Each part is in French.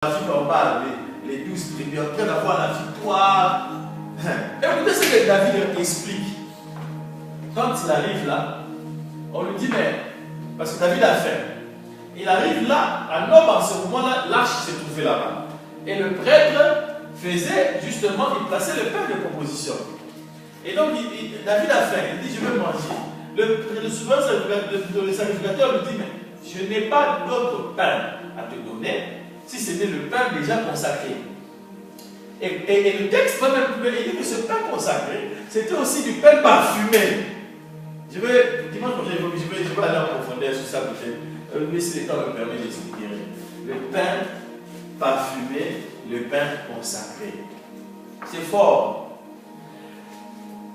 la vie normale, les 12 tribus, en train d'avoir la victoire. Écoutez ce que David explique. Quand il arrive là, on lui dit, mais, parce que David a faim. Il arrive là, un homme en ce moment-là, l'arche s'est trouvée là-bas. Et le prêtre faisait justement, il plaçait le pain de proposition. Et donc, David a faim, il dit, je veux manger. Le sacrificateur lui dit, mais je n'ai pas d'autre pain à te donner, si c'était le pain déjà consacré. Et le texte va même plus loin, il dit que ce pain consacré, c'était aussi du pain parfumé. Dimanche prochain, je vais aller en profondeur sur ça peut-être. Mais si le temps me permet d'expliquer. Le pain parfumé, le pain consacré. C'est fort.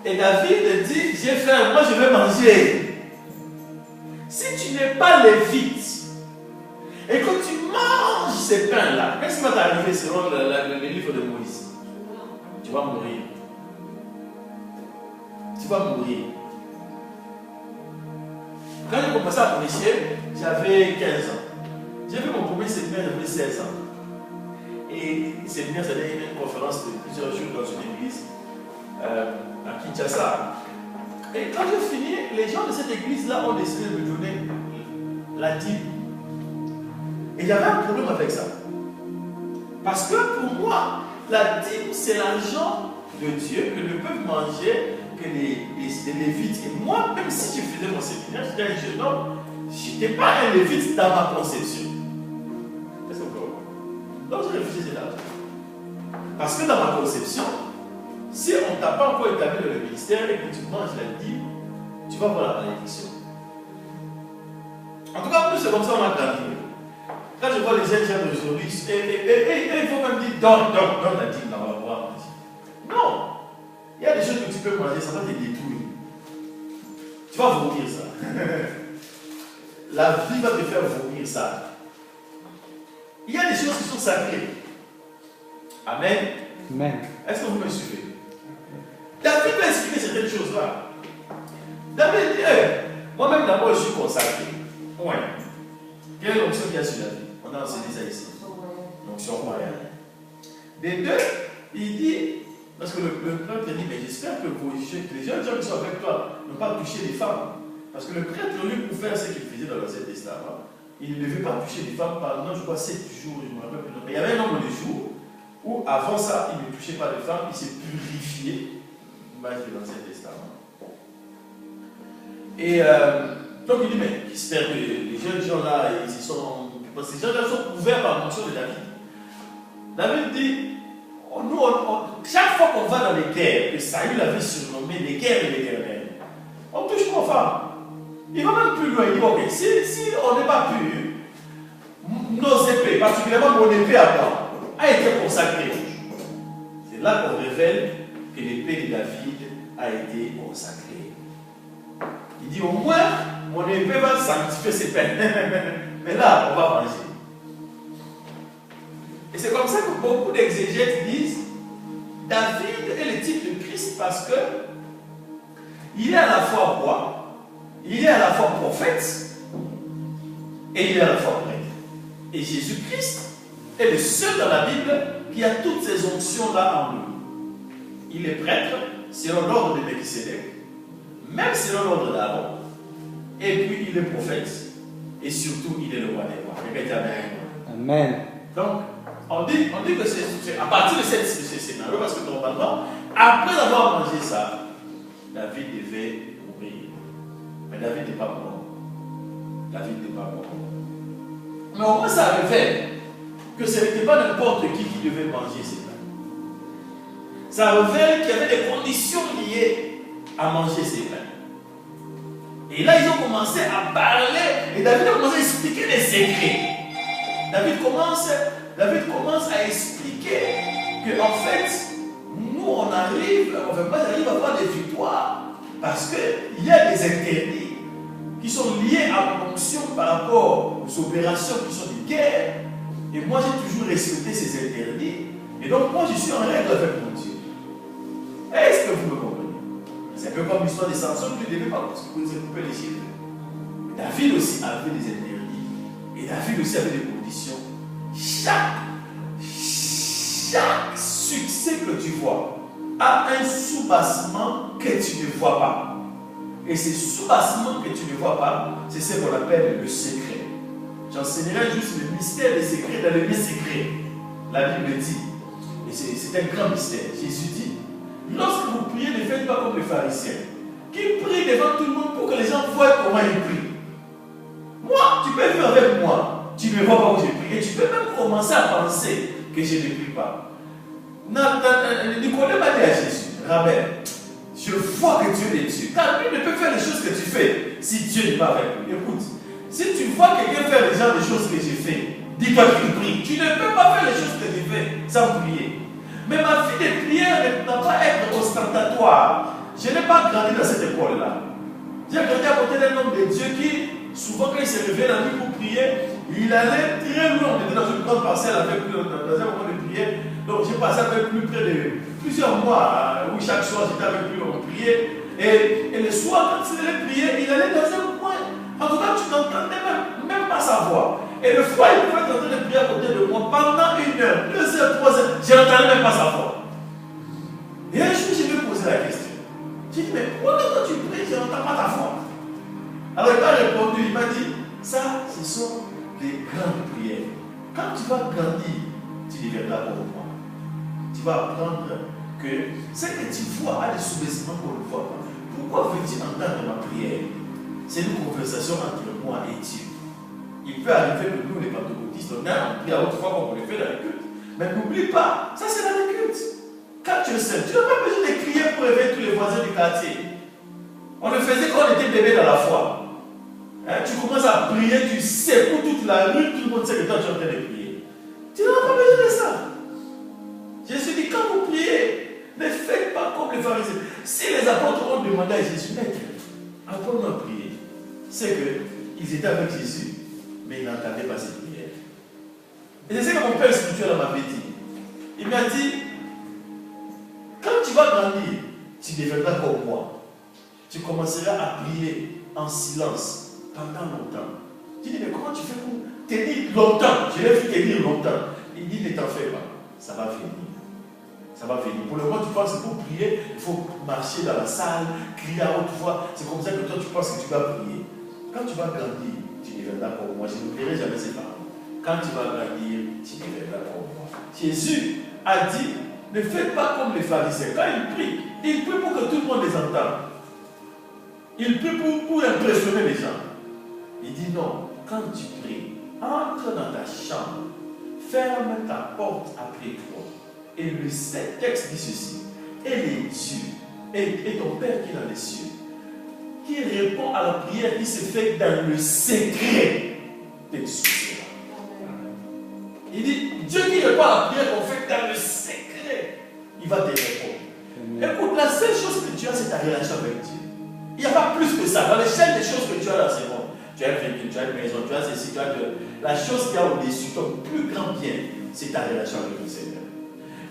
Et David dit, j'ai faim, moi je vais manger. Si tu n'es pas lévite, et que tu manges ces pains-là, qu'est-ce qui va t'arriver selon le livre de Moïse? Tu vas mourir. Tu vas mourir. Quand j'ai commencé à prêcher, j'avais 15 ans. J'ai fait mon premier séminaire, j'avais 16 ans. Et séminaire, c'était une conférence de plusieurs jours dans une église à Kinshasa. Et quand j'ai fini, les gens de cette église-là ont décidé de me donner la dîme. Et j'avais un problème avec ça. Parce que pour moi, la dîme, c'est l'argent de Dieu que ne peuvent manger que les lévites. Et moi, même si je faisais mon séminaire, j'étais un jeune homme, je n'étais pas un lévite dans ma conception. Est-ce que vous comprenez? Donc j'ai refusé cet argent. Parce que dans ma conception, si on ne t'a pas encore établi dans le ministère et que tu manges la dîme, tu vas voir la malédiction. En tout cas, nous, c'est comme ça qu'on a grandi. Quand je vois les jeunes d'aujourd'hui, il faut même dire donne la dîme, on va voir. Non! Il y a des choses que tu peux manger, ça va te détruire. Tu vas vomir ça. La vie va te faire vomir ça. Il y a des choses qui sont sacrées. Amen. Amen. Est-ce que vous me suivez? David va expliquer certaines choses-là. David dit, moi-même d'abord je suis consacré. Point. Quelle est l'onction qu'il y a sur la vie? On a enseigné ça ici. L'onction royale. Des deux, il dit, parce que le prêtre dit, mais j'espère que les jeunes gens qui sont avec toi n'ont pas touché les femmes. Parce que le prêtre, lui, pour faire ce qu'il faisait dans l'Ancien Testament, il ne devait pas toucher les femmes pendant, je crois, 7 jours, je ne me rappelle plus. Mais il y avait un nombre de jours où, avant ça, il ne touchait pas les femmes, il s'est purifié. Image de l'Ancien Testament. Et donc il dit, mais j'espère que les jeunes gens là, ils sont. Parce que ces gens là sont couverts par la mention de David. David dit, chaque fois qu'on va dans les guerres, que Saül avait surnommé les guerres de l'Éternel, on ne touche pas aux femmes. Il va même plus loin, il dit, ok, si on n'est pas pur, nos épées, particulièrement mon épée à moi, a été consacrée. C'est là qu'on révèle que l'épée de David a été consacrée. Il dit, au moins, mon épée va sanctifier ses peines. Mais là, on va manger. Et c'est comme ça que beaucoup d'exégètes disent, David est le type de Christ parce que il est à la fois roi, il est à la fois prophète, et il est à la fois prêtre. Et Jésus-Christ est le seul dans la Bible qui a toutes ces onctions-là en lui. Il est prêtre selon l'ordre de Melchisédek, même selon l'ordre d'Aaron, et puis il est prophète, et surtout il est le roi des rois. Répétez Amen. Amen. Donc, on dit que c'est à partir de ce scénario, parce que normalement, après avoir mangé ça, David devait mourir. Mais David n'est pas mort. David n'est pas mort. Mais au moins ça révèle que ce n'était pas n'importe qui devait manger ces pains. Ça révèle qu'il y avait des conditions liées à manger ces pains. Et là, ils ont commencé à parler, et David a commencé à expliquer les secrets. David commence à expliquer que, en fait, nous, on arrive à avoir des victoires parce qu'il y a des interdits qui sont liés à l'onction par rapport aux opérations qui sont des guerres. Et moi, j'ai toujours respecté ces interdits. Et donc, moi, je suis en règle avec mon Dieu. Est-ce que vous me comprenez? C'est un peu comme l'histoire des Samson, je ne devais pas parce que vous coupez les chiffres. David aussi avait des interdits. Et David aussi avait des conditions. Chaque vois a un soubassement que tu ne vois pas. Et ce soubassement que tu ne vois pas, c'est ce qu'on appelle le secret. J'enseignerai juste le mystère des secrets dans les secrets. La Bible dit, et c'est un grand mystère. Jésus dit, lorsque vous priez, ne faites pas comme les pharisiens, qui prient devant tout le monde pour que les gens voient comment ils prient. Moi, tu peux faire avec moi, tu ne vois pas où je prie. Et tu peux même commencer à penser que je ne prie pas. Nicolas m'a dit à Jésus, Rabbin, je vois que Dieu est Dieu. Car lui ne peut faire les choses que tu fais si Dieu n'est pas avec lui. Écoute, si tu vois quelqu'un faire les gens des choses que j'ai fait, dis-toi qu'il prie. Tu ne peux pas faire les choses que j'ai fait sans prier. Mais ma vie de prière n'a pas à être ostentatoire. Je n'ai pas grandi dans cette école-là. J'ai grandi à côté d'un homme de Dieu qui, souvent quand il se levait la nuit pour prier, il allait très loin. On était dans une grande parcelle avec lui, dans un moment de prière. Donc j'ai passé avec lui près de plusieurs mois, où chaque soir j'étais avec lui, on priait. Et le soir, quand il allait prier, il allait dans un coin. En tout cas, tu n'entendais même pas sa voix. Et le fois, il pouvait être en train de prier à côté de moi pendant 1 heure, 2 heures, 3 heures. Je n'entendais même pas sa voix. Et un jour, je lui ai posé la question. J'ai dit, mais pourquoi quand tu pries, je n'entends pas ta voix? Alors il m'a répondu, il m'a dit, ça, ce sont les grandes prières. Quand tu vas grandir, tu deviendras comme moi. Tu vas apprendre que ce que tu vois a des sous-vêtements qu'on ne voit pas. Pourquoi veux-tu entendre ma prière? C'est une conversation entre moi et Dieu. Il peut arriver que nous, les pentecôtistes, on a prié à haute voix comme on le fait dans les cultes. Mais n'oublie pas, ça c'est dans les cultes. Quand tu es seul, tu n'as pas besoin de crier pour réveiller tous les voisins du quartier. On le faisait quand on était bébé dans la foi. Hein, tu commences à prier, tu secoues toute la rue, tout le monde sait que toi tu es en train de prier. Tu n'as pas besoin de ça. Jésus dit, quand vous priez, ne faites pas comme les pharisiens. Si les apôtres ont demandé à Jésus, maître, apprends-nous à prier. C'est qu'ils étaient avec Jésus, mais ils n'entendaient pas cette prière. Et c'est ce que mon père spirituel m'avait dit. Il m'a dit, quand tu vas grandir, tu deviendras comme moi. Tu commenceras à prier en silence pendant longtemps. Tu dis, mais comment tu fais pour tenir longtemps? Je l'ai vu tenir longtemps. Il dit, ne t'en fais pas, ça va venir. Ça va venir. Pour le moment, tu penses que pour prier, il faut marcher dans la salle, crier à haute voix. C'est comme ça que toi, tu penses que tu vas prier. Quand tu vas grandir, tu deviendras comme moi. Je n'oublierai jamais ces paroles. Quand tu vas grandir, tu deviendras comme moi. Jésus a dit, ne faites pas comme les pharisiens. Quand ils prient pour que tout le monde les entende. Ils prient pour impressionner les gens. Il dit non, quand tu pries, entre dans ta chambre, ferme ta porte après toi. Et le texte dit ceci, et les dieux, et ton Père qui est dans les cieux, qui répond à la prière qui se fait dans le secret, t'exaucera. Il dit, Dieu qui répond à la prière qu'on fait dans le secret, il va te répondre. Écoute, la seule chose que tu as, c'est ta relation avec Dieu. Il n'y a pas plus que ça. Dans l'échelle des choses que tu as dans ce monde, tu as un véhicule, tu as une maison, tu as ceci, tu as la chose qu'il y a au-dessus, ton plus grand bien, c'est ta relation avec le Seigneur.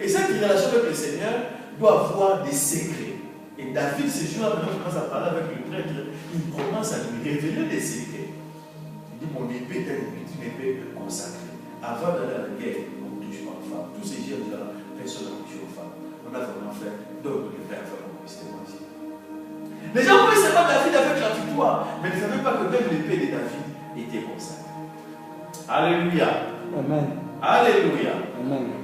Et cette relation avec le Seigneur doit avoir des secrets. Et David, ce jour-là, maintenant, commence à parler avec le prêtre, il commence à lui révéler des secrets. Il dit, mon épée est une épée consacrée. Avant d'aller à la guerre, on ne touche pas aux femmes. Tous ces gens-là, personne n'a touché aux femmes. On a vraiment fait, donc le père a fait qu'on puisse témoigner. Les gens pensaient seulement David avec la victoire, mais ils ne savaient pas que même l'épée de David était consacrée. Alléluia. Amen. Alléluia. Amen.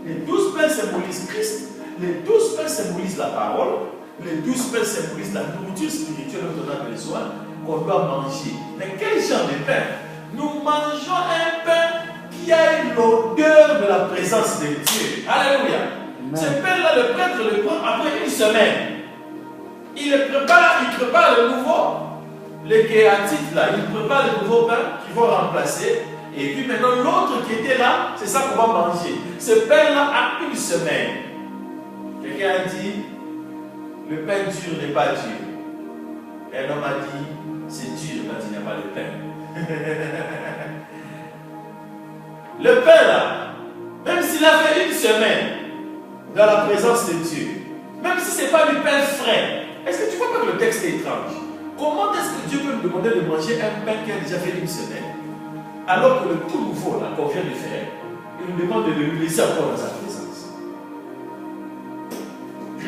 Les 12 pains symbolisent Christ, les 12 pains symbolisent la parole, les 12 pains symbolisent la nourriture spirituelle dont on a besoin, qu'on doit manger. Mais quel genre de pain? Nous mangeons un pain qui a l'odeur de la présence de Dieu. Alléluia. Ce pain-là, le prêtre le prend après une semaine. Il prépare le nouveau, les kéatites là, il prépare le nouveau pain qui vont remplacer. Et puis maintenant, l'autre qui était là, c'est ça qu'on va manger. Ce pain-là a une semaine. Quelqu'un a dit, le pain dur n'est pas dur. Un homme a dit, c'est dur quand il n'y a pas de pain. Le pain là, même s'il a fait une semaine dans la présence de Dieu, même si ce n'est pas du pain frais, est-ce que tu vois pas que le texte est étrange? Comment est-ce que Dieu peut me demander de manger un pain qui a déjà fait une semaine, alors que le tout nouveau qu'on vient de faire, il nous demande de le laisser encore dans sa présence?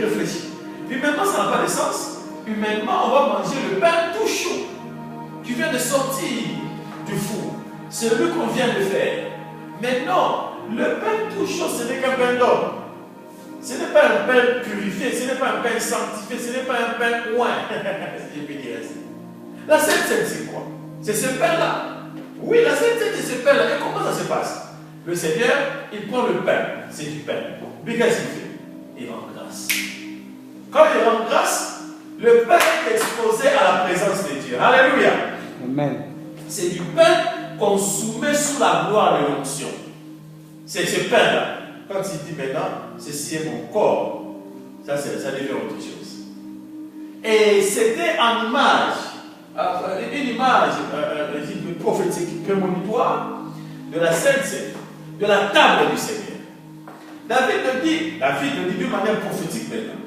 Réfléchis. Humainement, ça n'a pas de sens. Humainement, on va manger le pain tout chaud qui vient de sortir du four. C'est celui qu'on vient de faire. Mais non, le pain tout chaud, ce n'est qu'un pain d'homme. Ce n'est pas un pain purifié, ce n'est pas un pain sanctifié, ce n'est pas un pain oint. Je peux dire ainsi. La Sainte Seine, c'est quoi? C'est ce pain-là. Oui, la Sainte Seine, c'est ce pain-là. Et comment ça se passe? Le Seigneur, il prend le pain. C'est du pain. Mais qu'est-ce qu'il fait? Il rend grâce. Quand il rend grâce, le pain est exposé à la présence de Dieu. Alléluia. Amen. C'est du pain qu'on soumet sous la gloire de l'onction. C'est ce pain-là. Quand il dit maintenant, ceci est mon corps, ça devient autre chose. Et c'était en image, une image prophétique, prémonitoire de la Sainte Seine, de la table du Seigneur. David le dit d'une manière prophétique maintenant.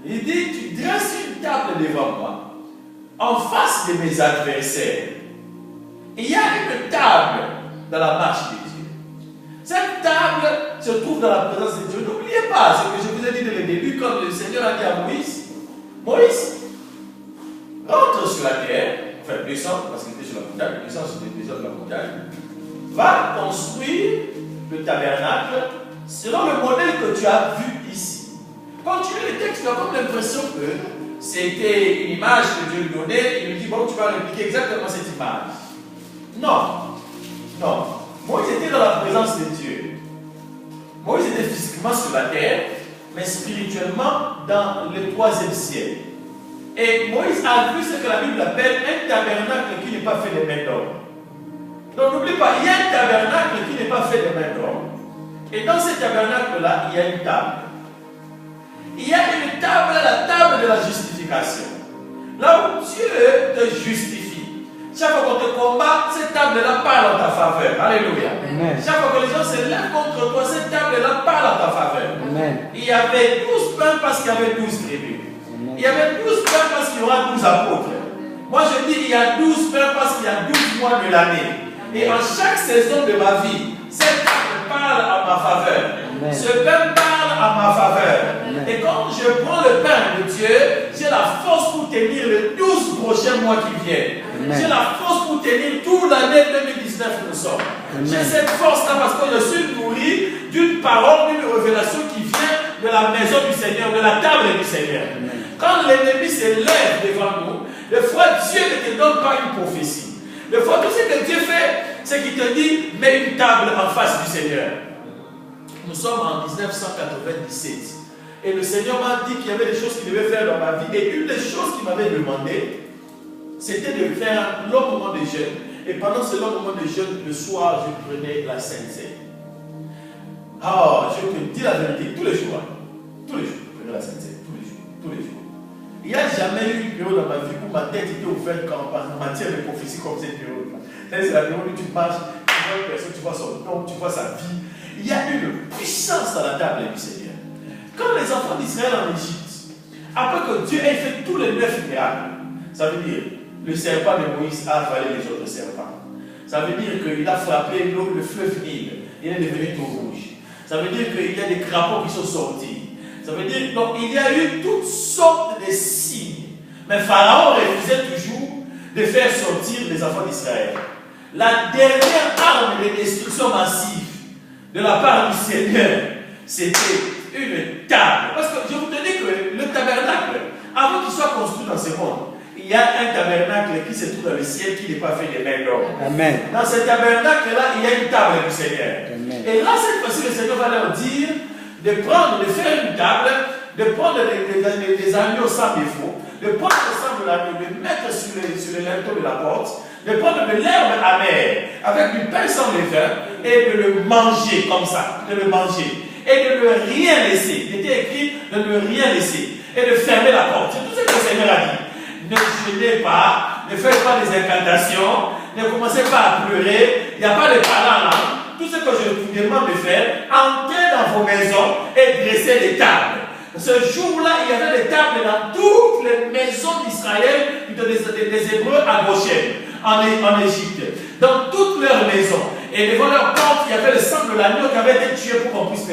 Il dit, tu dresses une table devant moi, en face de mes adversaires. Il y a une table dans la marche de Dieu. Cette table se trouve dans la présence de Dieu. N'oubliez pas ce que je vous ai dit dès le début, quand le Seigneur a dit à Moïse, Moïse, rentre sur la terre, enfin descend, parce qu'il était sur la montagne, descend sur la montagne, va construire le tabernacle selon le modèle que tu as vu ici. Quand tu lis le texte, tu as comme l'impression que c'était une image que Dieu lui donnait, il lui dit, bon, tu vas répliquer exactement cette image. Non, non. Moïse était dans la présence de Dieu. Moïse était physiquement sur la terre, mais spirituellement dans le 3e ciel. Et Moïse a vu ce que la Bible appelle un tabernacle qui n'est pas fait de main d'homme. Donc n'oublie pas, il y a un tabernacle qui n'est pas fait de main d'homme. Et dans ce tabernacle-là, il y a une table. Il y a une table, la table de la justification. Là où Dieu te justifie. Chaque fois qu'on te combat, cette table-là parle en ta faveur. Alléluia. Amen. Chaque fois que les gens se lèvent contre toi, cette table-là parle en ta faveur. Amen. Il y avait 12 pains parce qu'il y avait 12 tribus. Amen. Il y avait 12 pains parce qu'il y aura 12 apôtres. Moi je dis il y a 12 pains parce qu'il y a 12 mois de l'année. Et en chaque saison de ma vie, cette table parle en ma faveur. Amen. Ce pain parle en ma faveur. Amen. Et quand je prends le pain de Dieu, j'ai la force pour tenir les 12 prochains mois qui viennent. J'ai la force pour tenir toute l'année 2019 nous sommes. J'ai cette force-là parce que je suis nourri d'une parole, d'une révélation qui vient de la maison du Seigneur, de la table du Seigneur. Amen. Quand l'ennemi se lève devant nous, des fois Dieu ne te donne pas une prophétie. Des fois tout ce que Dieu fait, c'est qu'il te dit, mets une table en face du Seigneur. Nous sommes en 1997. Et le Seigneur m'a dit qu'il y avait des choses qu'il devait faire dans ma vie. Et une des choses qu'il m'avait demandé, c'était de faire un long moment de jeûne. Et pendant ce long moment de jeûne, le soir, je prenais la Sainte Seine. Ah, je te dis la vérité, tous les jours. Tous les jours, je prenais la Sainte Seine. Tous les jours. Tous les jours. Il n'y a jamais eu une période dans ma vie où ma tête était ouverte en matière de prophétie comme cette période-là. C'est la période où tu marches, tu vois une personne, tu vois son nom, tu vois sa vie. Il y a une puissance dans la table du Seigneur. Quand les enfants d'Israël en Égypte, après que Dieu ait fait tous les 9 miracles, ça veut dire le serpent de Moïse a avalé les autres serpents. Ça veut dire qu'il a frappé le fleuve Nil, il est devenu tout rouge. Ça veut dire qu'il y a des crapauds qui sont sortis. Ça veut dire qu'il y a eu toutes sortes de signes. Mais Pharaon refusait toujours de faire sortir les enfants d'Israël. La dernière arme de destruction massive de la part du Seigneur, c'était une table. Parce que je vous dis que le tabernacle, avant qu'il soit construit dans ce monde, il y a un tabernacle qui se trouve dans le ciel qui n'est pas fait de main d'homme. Amen. Dans ce tabernacle-là, il y a une table du Seigneur. Amen. Et là, cette fois-ci, le Seigneur va leur dire de faire une table, de prendre des agneaux sans défaut, de prendre le sang de l'agneau, de mettre sur le linteau de la porte, de prendre de l'herbe amère avec du pain sans levain et de le manger comme ça, de le manger. Et de ne rien laisser. Il était écrit de ne rien laisser. Et de fermer la porte. C'est tout ce que le Seigneur a dit. Ne jeûnez pas, ne faites pas des incantations, ne commencez pas à pleurer, il n'y a pas de parlant là. Tout ce que je vous demande de faire, entrez dans vos maisons et dressez des tables. Ce jour-là, il y avait des tables dans toutes les maisons d'Israël, des Hébreux à Goshen, en Égypte. Dans toutes leurs maisons. Et devant leur porte, il y avait le sang de l'agneau qui avait été tué pour qu'on puisse